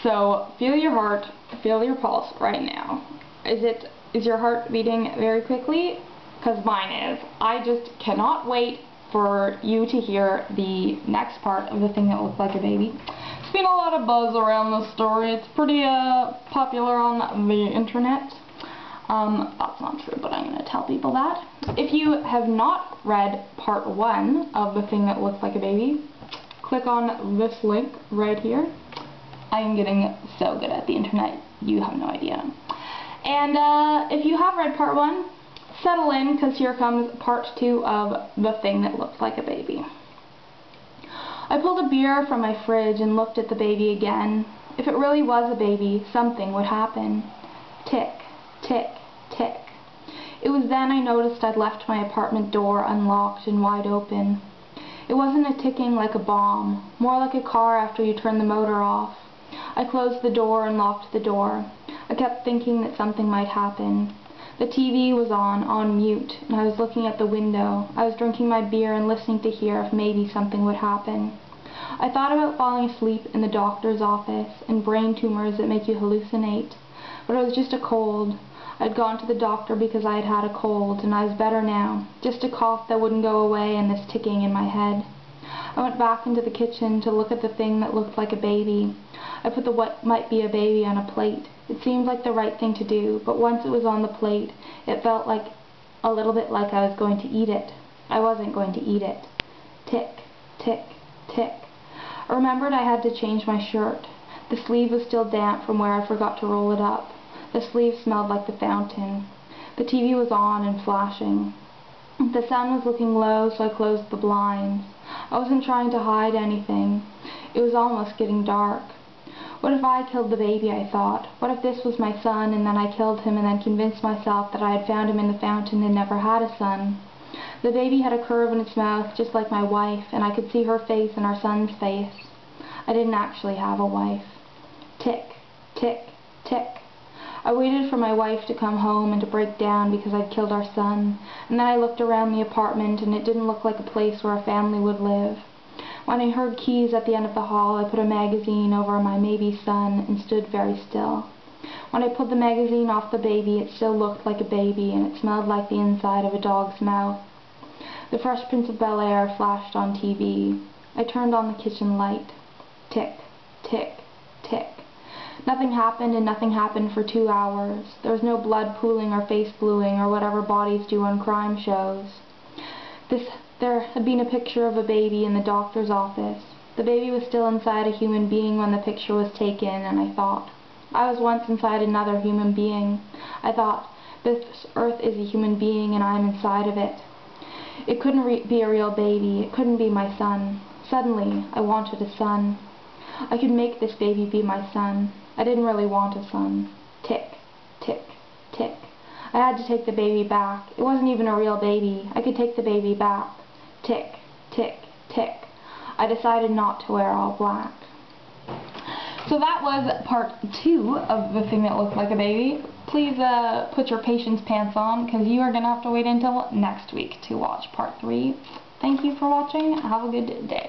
So feel your heart, feel your pulse right now. Is your heart beating very quickly? Because mine is. I just cannot wait for you to hear the next part of The Thing That Looked Like a Baby. There's been a lot of buzz around this story. It's pretty popular on the internet. That's not true, but I'm going to tell people that. If you have not read part 1 of The Thing That Looks Like a Baby, click on this link right here. I am getting so good at the internet, you have no idea. And if you have read part 1, settle in, because here comes part 2 of The Thing That Looked Like a Baby. I pulled a beer from my fridge and looked at the baby again. If it really was a baby, something would happen. Tick, tick, tick. It was then I noticed I'd left my apartment door unlocked and wide open. It wasn't a ticking like a bomb, more like a car after you turn the motor off. I closed the door and locked the door. I kept thinking that something might happen. The TV was on mute, and I was looking at the window. I was drinking my beer and listening to hear if maybe something would happen. I thought about falling asleep in the doctor's office and brain tumors that make you hallucinate. But it was just a cold. I'd gone to the doctor because I had had a cold, and I was better now. Just a cough that wouldn't go away and this ticking in my head. I went back into the kitchen to look at the thing that looked like a baby. I put the what might be a baby on a plate. It seemed like the right thing to do, but once it was on the plate, it felt like a little bit like I was going to eat it. I wasn't going to eat it. Tick, tick, tick. I remembered I had to change my shirt. The sleeve was still damp from where I forgot to roll it up. The sleeve smelled like the fountain. The TV was on and flashing. The sun was looking low, so I closed the blinds. I wasn't trying to hide anything. It was almost getting dark. What if I killed the baby, I thought. What if this was my son, and then I killed him and then convinced myself that I had found him in the fountain and never had a son? The baby had a curve in its mouth just like my wife, and I could see her face and our son's face. I didn't actually have a wife. Tick, tick, tick. I waited for my wife to come home and to break down because I'd killed our son, and then I looked around the apartment and it didn't look like a place where a family would live. When I heard keys at the end of the hall, I put a magazine over my maybe son and stood very still. When I pulled the magazine off the baby, it still looked like a baby, and it smelled like the inside of a dog's mouth. The Fresh Prince of Bel-Air flashed on TV. I turned on the kitchen light. Tick, tick, tick. Nothing happened, and nothing happened for 2 hours. There was no blood pooling or face bluing or whatever bodies do on crime shows. There had been a picture of a baby in the doctor's office. The baby was still inside a human being when the picture was taken, and I thought, I was once inside another human being. I thought, this earth is a human being and I am inside of it. It couldn't be a real baby. It couldn't be my son. Suddenly, I wanted a son. I could make this baby be my son. I didn't really want a son. Tick, tick, tick. I had to take the baby back. It wasn't even a real baby. I could take the baby back. Tick, tick, tick. I decided not to wear all black. So that was part 2 of The Thing That Looked Like a Baby. Please put your patience pants on, because you are going to have to wait until next week to watch part 3. Thank you for watching. Have a good day.